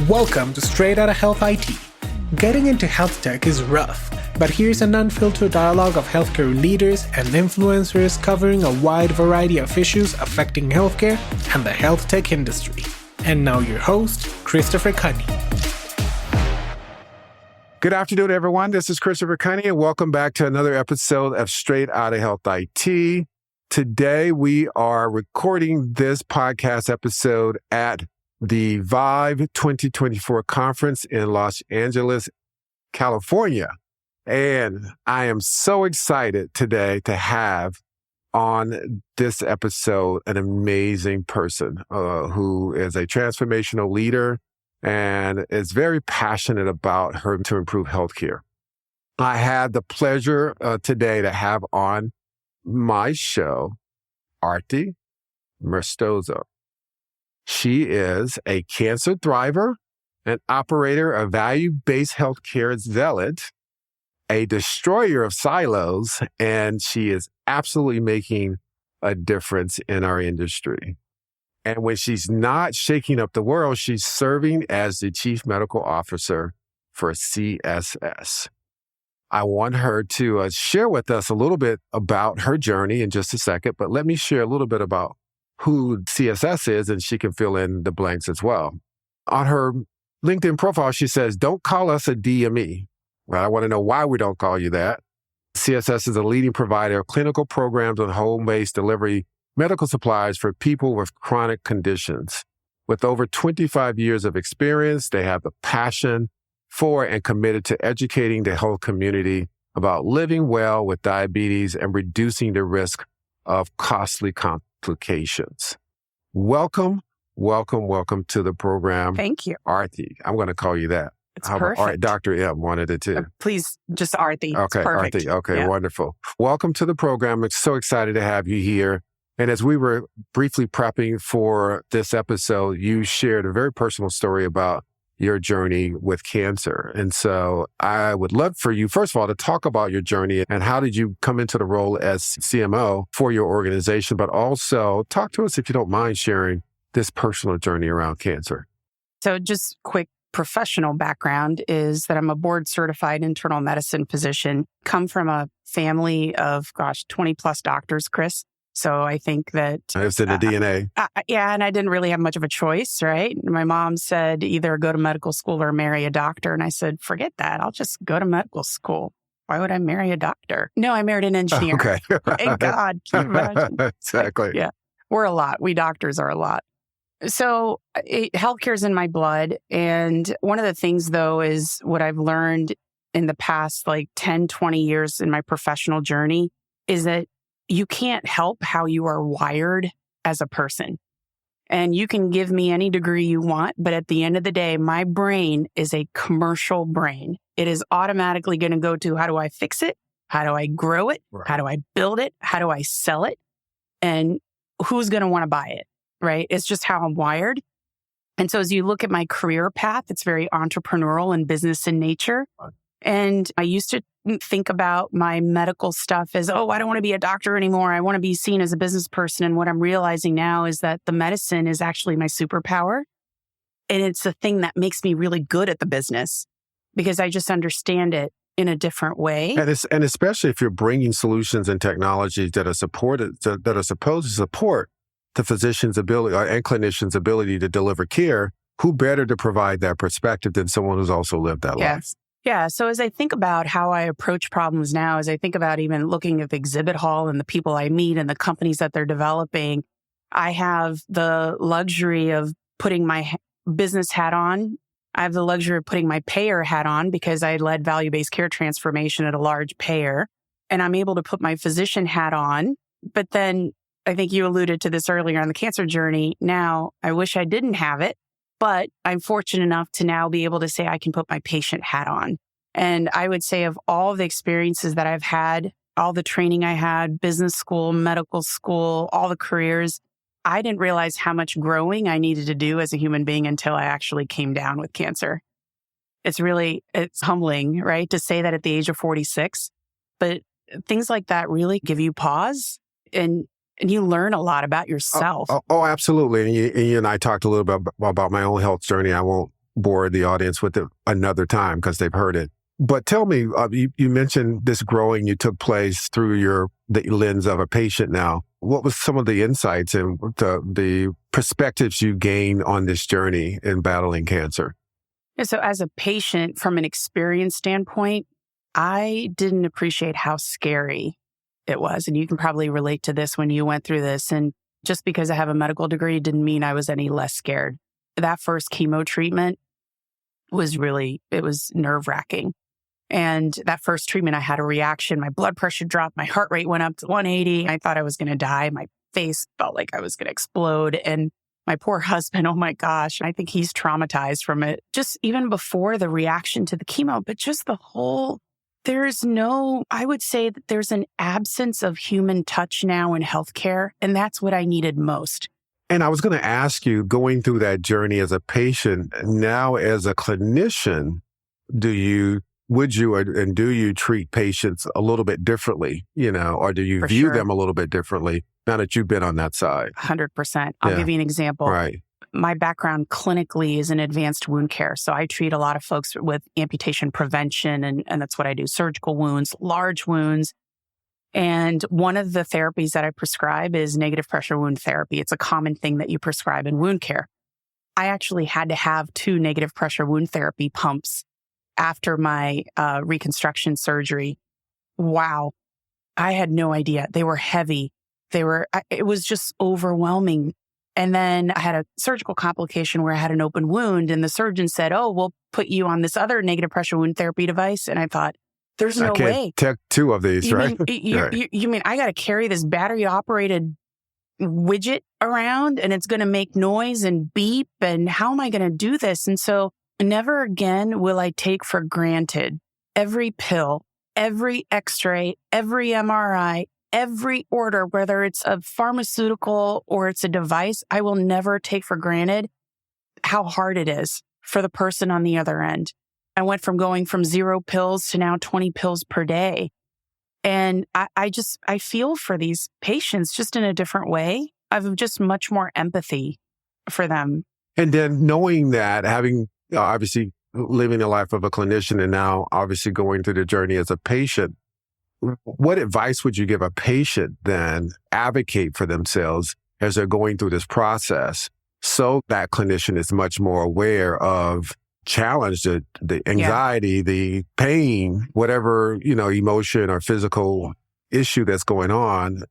Welcome to Straight Outta Health IT. Getting into health tech is rough, but here's an unfiltered dialogue of healthcare leaders and influencers covering a wide variety of issues affecting healthcare and the health tech industry. And now your host, Christopher Cunny. Good afternoon, everyone. This is Christopher Cunny, and welcome back to another episode of Straight Outta Health IT. Today, we are recording this podcast episode at the Vive 2024 conference in Los Angeles, California. And I am so excited today to have on this episode an amazing person who is a transformational leader and is very passionate about her to improve healthcare. I had the pleasure today to have on my show, Arti Masturzo. She is a cancer thriver, an operator of value-based healthcare zealot, a destroyer of silos, and she is absolutely making a difference in our industry. And when she's not shaking up the world, she's serving as the Chief Medical Officer for CSS. I want her to share with us a little bit about her journey in just a second, but let me share a little bit about who CSS is, and she can fill in the blanks as well. On her LinkedIn profile, she says, "Don't call us a DME." Well, I want to know why we don't call you that. CSS is a leading provider of clinical programs on home-based delivery medical supplies for people with chronic conditions. With over 25 years of experience, they have the passion for and committed to educating the health community about living well with diabetes and reducing the risk of costly complications. Welcome to the program. Thank you. Arti. I'm going to call you that. It's perfect. Dr. M wanted it too. Please, just Arti. Okay, it's perfect. Arti. Okay, yeah. Wonderful. Welcome to the program. I'm so excited to have you here. And as we were briefly prepping for this episode, you shared a very personal story about your journey with cancer. And so I would love for you, first of all, to talk about your journey and how did you come into the role as CMO for your organization, but also talk to us, if you don't mind, sharing this personal journey around cancer. So just quick professional background is that I'm a board certified internal medicine physician, come from a family of, 20 plus doctors, Chris. So I think that it's in the DNA. Yeah. And I didn't really have much of a choice, right? My mom said either go to medical school or marry a doctor. And I said, forget that. I'll just go to medical school. Why would I marry a doctor? No, I married an engineer. Okay. Thank God. Can you imagine? Exactly. Yeah. We're a lot. We doctors are a lot. So healthcare is in my blood. And one of the things, though, is what I've learned in the past 10, 20 years in my professional journey is that you can't help how you are wired as a person. And you can give me any degree you want, but at the end of the day, my brain is a commercial brain. It is automatically going to go to how do I fix it? How do I grow it? Right. How do I build it? How do I sell it? And who's going to want to buy it, right? It's just how I'm wired. And so as you look at my career path, it's very entrepreneurial and business in nature. Right. And I used to think about my medical stuff as, I don't want to be a doctor anymore. I want to be seen as a business person. And what I'm realizing now is that the medicine is actually my superpower. And it's the thing that makes me really good at the business because I just understand it in a different way. And especially if you're bringing solutions and technologies that are that are supposed to support the physician's ability and clinician's ability to deliver care, who better to provide that perspective than someone who's also lived that life? Yeah. So as I think about how I approach problems now, as I think about even looking at the exhibit hall and the people I meet and the companies that they're developing, I have the luxury of putting my business hat on. I have the luxury of putting my payer hat on because I led value-based care transformation at a large payer. And I'm able to put my physician hat on. But then I think you alluded to this earlier on the cancer journey. Now, I wish I didn't have it. But I'm fortunate enough to now be able to say I can put my patient hat on. And I would say of all the experiences that I've had, all the training I had, business school, medical school, all the careers, I didn't realize how much growing I needed to do as a human being until I actually came down with cancer. It's humbling, right? To say that at the age of 46. But things like that really give you pause and you learn a lot about yourself. Oh, absolutely. And you and I talked a little bit about my own health journey. I won't bore the audience with it another time because they've heard it. But tell me, you mentioned this growing you took place through the lens of a patient now. What was some of the insights and the perspectives you gained on this journey in battling cancer? And so as a patient, from an experience standpoint, I didn't appreciate how scary it was. And you can probably relate to this when you went through this. And just because I have a medical degree didn't mean I was any less scared. That first chemo treatment was nerve-wracking. And that first treatment, I had a reaction. My blood pressure dropped. My heart rate went up to 180. I thought I was going to die. My face felt like I was going to explode. And my poor husband, oh my gosh, I think he's traumatized from it. Just even before the reaction to the chemo, but just I would say that there's an absence of human touch now in healthcare. And that's what I needed most. And I was going to ask you, going through that journey as a patient, now as a clinician, do you treat patients a little bit differently, or do you view them a little bit differently now that you've been on that side? 100%. I'll give you an example. Right. My background clinically is in advanced wound care. So I treat a lot of folks with amputation prevention, and that's what I do. Surgical wounds, large wounds. And one of the therapies that I prescribe is negative pressure wound therapy. It's a common thing that you prescribe in wound care. I actually had to have 2 negative pressure wound therapy pumps after my reconstruction surgery. Wow. I had no idea. They were heavy. It was just overwhelming. And then I had a surgical complication where I had an open wound, and the surgeon said, "Oh, we'll put you on this other negative pressure wound therapy device." And I thought, there's no way. Take 2 of these, right? You mean I got to carry this battery operated widget around and it's going to make noise and beep? And how am I going to do this? And so never again will I take for granted every pill, every x-ray, every MRI, every order, whether it's a pharmaceutical or it's a device. I will never take for granted how hard it is for the person on the other end. I went from going from 0 pills to now 20 pills per day. And I feel for these patients just in a different way. I have just much more empathy for them. And then knowing that, having obviously living the life of a clinician and now obviously going through the journey as a patient, what advice would you give a patient then advocate for themselves as they're going through this process so that clinician is much more aware of challenge, the anxiety, the pain, whatever, emotion or physical issue that's going on,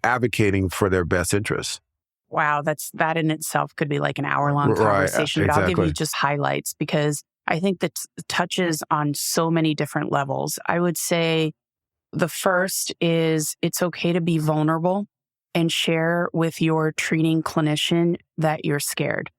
advocating for their best interests? Wow, that in itself could be like an hour-long conversation. Right, but I'll give you just highlights because I think that touches on so many different levels. I would say the first is it's okay to be vulnerable and share with your treating clinician that you're scared.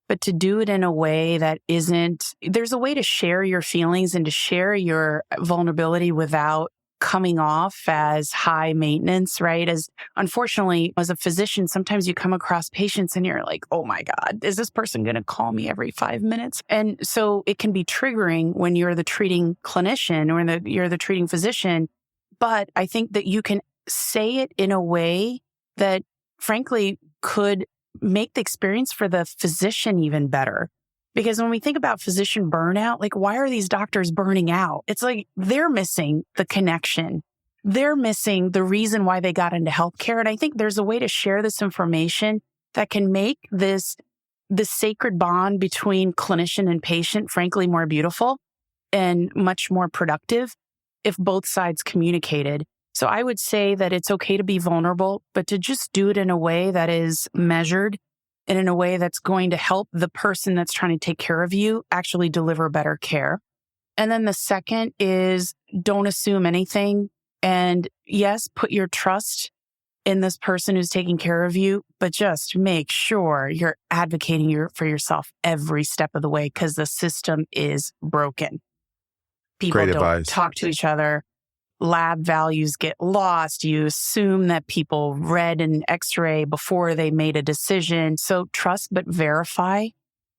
But to do it in a way that there's a way to share your feelings and to share your vulnerability without coming off as high maintenance, right? Unfortunately, as a physician, sometimes you come across patients and you're like, oh my God, is this person going to call me every 5 minutes? And so it can be triggering when you're the treating clinician or you're the treating physician. But I think that you can say it in a way that frankly could make the experience for the physician even better. Because when we think about physician burnout, like why are these doctors burning out? It's like they're missing the connection. They're missing the reason why they got into healthcare. And I think there's a way to share this information that can make the sacred bond between clinician and patient, frankly, more beautiful and much more productive if both sides communicated. So I would say that it's okay to be vulnerable, but to just do it in a way that is measured and in a way that's going to help the person that's trying to take care of you actually deliver better care. And then the second is don't assume anything. And yes, put your trust in this person who's taking care of you, but just make sure you're advocating for yourself every step of the way because the system is broken. People don't talk to each other. Lab values get lost. You assume that people read an x-ray before they made a decision. So trust, but verify.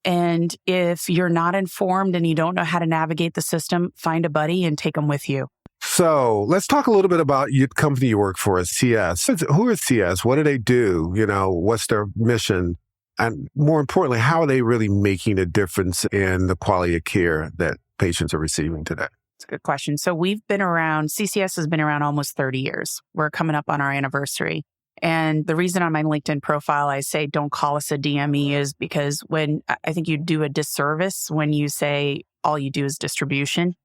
And if you're not informed and you don't know how to navigate the system, find a buddy and take them with you. So let's talk a little bit about the company you work for, CS. Who is CS? What do they do? What's their mission? And more importantly, how are they really making a difference in the quality of care that patients are receiving today? It's a good question. So we've been around, CCS has been around almost 30 years. We're coming up on our anniversary. And the reason on my LinkedIn profile I say don't call us a DME is because when I think you do a disservice when you say all you do is distribution.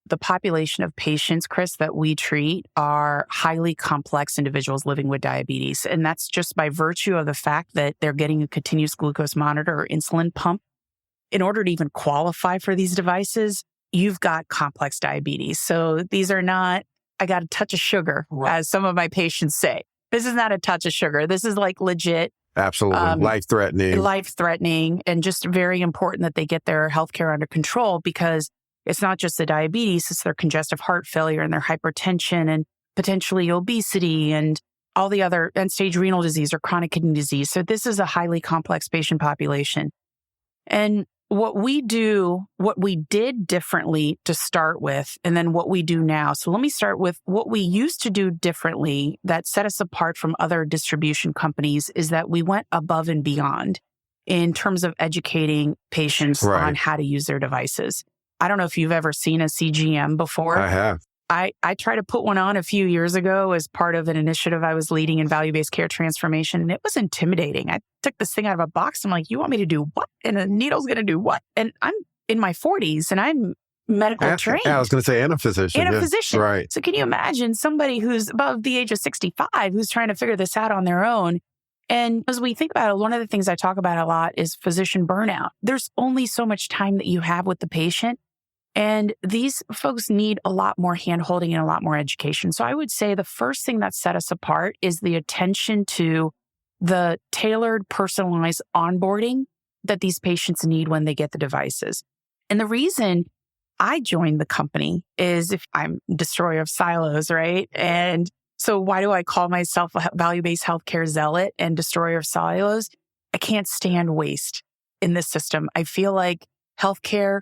The population of patients, Chris, that we treat are highly complex individuals living with diabetes. And that's just by virtue of the fact that they're getting a continuous glucose monitor or insulin pump. In order to even qualify for these devices, you've got complex diabetes. So these are not, I got a touch of sugar, as some of my patients say. This is not a touch of sugar. This is like legit. Absolutely. Life-threatening, and just very important that they get their healthcare under control, because it's not just the diabetes, it's their congestive heart failure and their hypertension and potentially obesity and all the other end-stage renal disease or chronic kidney disease. So this is a highly complex patient population. And what we did differently to start with, and then what we do now. So let me start with what we used to do differently that set us apart from other distribution companies is that we went above and beyond in terms of educating patients on how to use their devices. I don't know if you've ever seen a CGM before. I have. I tried to put one on a few years ago as part of an initiative I was leading in value-based care transformation, and it was intimidating. I took this thing out of a box. I'm like, you want me to do what? And the needle's going to do what? And I'm in my 40s and I'm medical trained. I was going to say, and a physician. And a physician. Right. So can you imagine somebody who's above the age of 65 who's trying to figure this out on their own? And as we think about it, one of the things I talk about a lot is physician burnout. There's only so much time that you have with the patient. And these folks need a lot more handholding and a lot more education. So I would say the first thing that set us apart is the attention to the tailored, personalized onboarding that these patients need when they get the devices. And the reason I joined the company is if I'm destroyer of silos, right? And so why do I call myself a value-based healthcare zealot and destroyer of silos? I can't stand waste in this system. I feel like healthcare,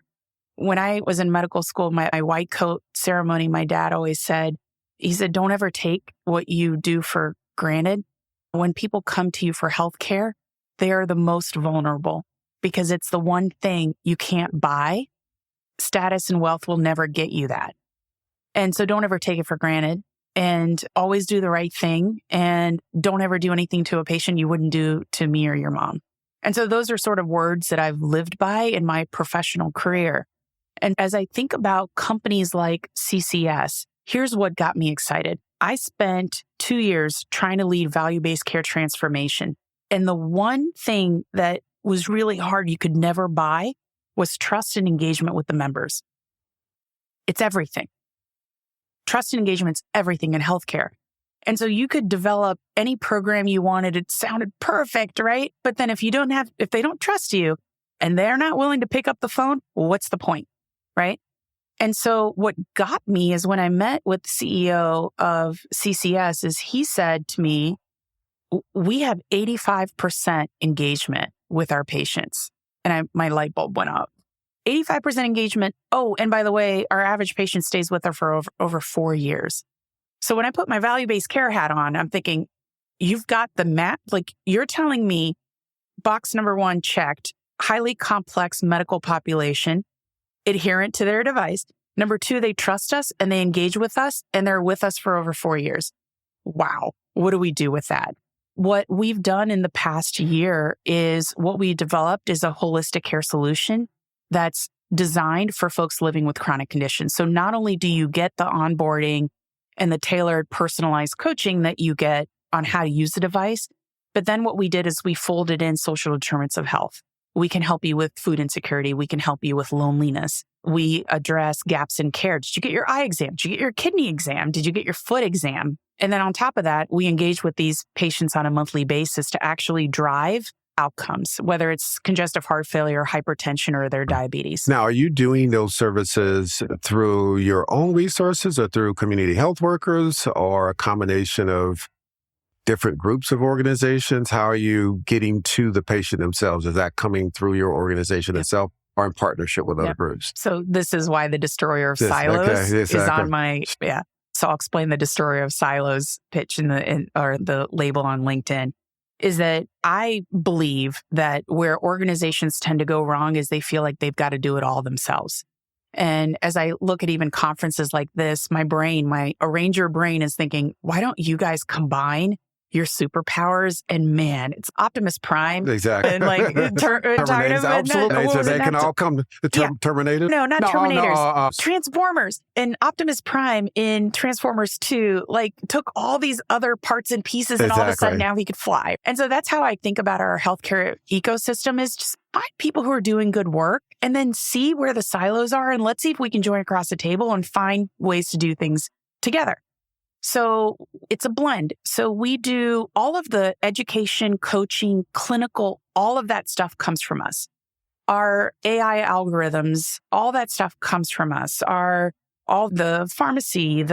when I was in medical school, my white coat ceremony, my dad always said, don't ever take what you do for granted. When people come to you for healthcare, they are the most vulnerable because it's the one thing you can't buy. Status and wealth will never get you that. And so don't ever take it for granted and always do the right thing. And don't ever do anything to a patient you wouldn't do to me or your mom. And so those are sort of words that I've lived by in my professional career. And as I think about companies like CCS, here's what got me excited. I spent 2 years trying to lead value-based care transformation. And the one thing that was really hard you could never buy was trust and engagement with the members. It's everything. Trust and engagement's everything in healthcare. And so you could develop any program you wanted. It sounded perfect, right? But then if they don't trust you and they're not willing to pick up the phone, well, what's the point? Right? And so what got me is when I met with the CEO of CCS is he said to me, we have 85% engagement with our patients. And my light bulb went up. 85% engagement. Oh, and by the way, our average patient stays with her for over 4 years. So when I put my value-based care hat on, I'm thinking, you've got the map. Like you're telling me box number 1 checked, highly complex medical population, adherent to their device. Number 2, they trust us and they engage with us and they're with us for over 4 years. Wow. What do we do with that? What we've done in the past year is what we developed is a holistic care solution that's designed for folks living with chronic conditions. So not only do you get the onboarding and the tailored personalized coaching that you get on how to use the device, but then what we did is we folded in social determinants of health. We can help you with food insecurity. We can help you with loneliness. We address gaps in care. Did you get your eye exam? Did you get your kidney exam? Did you get your foot exam? And then on top of that, we engage with these patients on a monthly basis to actually drive outcomes, whether it's congestive heart failure, hypertension, or their diabetes. Now, are you doing those services through your own resources or through community health workers or a combination of different groups of organizations? How are you getting to the patient themselves? Is that coming through your organization itself or in partnership with other groups? So this is why the destroyer of silos is on my, So I'll explain the destroyer of silos pitch or the label on LinkedIn. is that I believe that where organizations tend to go wrong is they feel like they've got to do it all themselves. And as I look at even conferences like this, my arranger brain is thinking, why don't you guys combine your superpowers? And man, it's Optimus Prime. Exactly. And like Terminators, absolutely. So they can all come to Terminators? No, not Terminators. Transformers. And Optimus Prime in Transformers 2, like took all these other parts and pieces and all of a sudden now he could fly. And so that's how I think about our healthcare ecosystem is just find people who are doing good work and then see where the silos are. And let's see if we can join across the table and find ways to do things together. So it's a blend. So we do all of the education, coaching, clinical, all of that stuff comes from us. Our AI algorithms, all that stuff comes from us. All the pharmacy,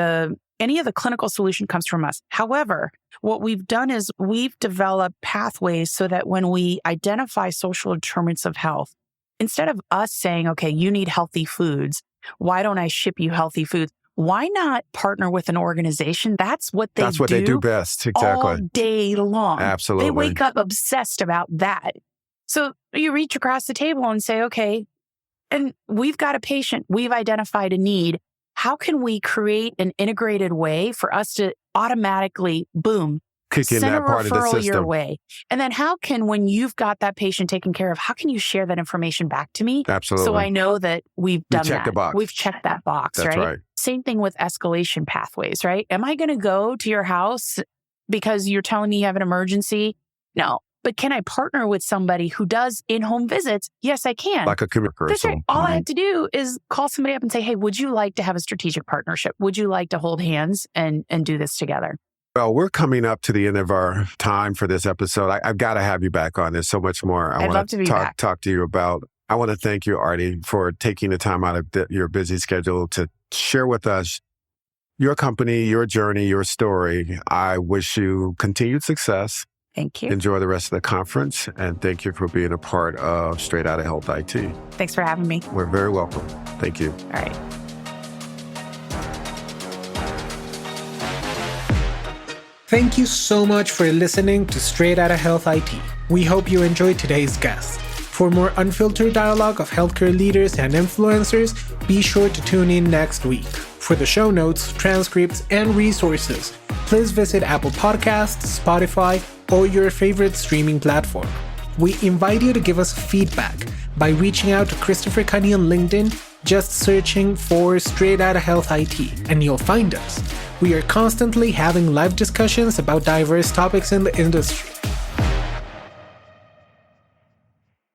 any of the clinical solution comes from us. However, what we've done is we've developed pathways so that when we identify social determinants of health, instead of us saying, okay, you need healthy foods, why don't I ship you healthy foods? Why not partner with an organization? That's what they do best. Exactly. All day long. Absolutely. They wake up obsessed about that. So you reach across the table and say, okay, and we've got a patient, we've identified a need. How can we create an integrated way for us to automatically, boom, kick in send that a part of the referral system your way? And then how can, when you've got that patient taken care of, how can you share that information back to me? Absolutely. So I know that we've done check that. the box. We've checked that box, That's right? Same thing with escalation pathways, right? Am I going to go to your house because you're telling me you have an emergency? No. But can I partner with somebody who does in-home visits? Yes, I can. Like a communicator. That's right. All I have to do is call somebody up and say, hey, would you like to have a strategic partnership? Would you like to hold hands and do this together? Well, we're coming up to the end of our time for this episode. I've got to have you back on. There's so much more I'd love to be back. Talk to you about. I want to thank you, Arti, for taking the time out of your busy schedule to share with us your company, your journey, your story. I wish you continued success. Thank you. Enjoy the rest of the conference. And thank you for being a part of Straight Outta Health IT. Thanks for having me. We're very welcome. Thank you. All right. Thank you so much for listening to Straight Outta Health IT. We hope you enjoyed today's guest. For more unfiltered dialogue of healthcare leaders and influencers, be sure to tune in next week. For the show notes, transcripts, and resources, please visit Apple Podcasts, Spotify, or your favorite streaming platform. We invite you to give us feedback by reaching out to Christopher Cunny on LinkedIn, just searching for Straight Outta Health IT, and you'll find us. We are constantly having live discussions about diverse topics in the industry.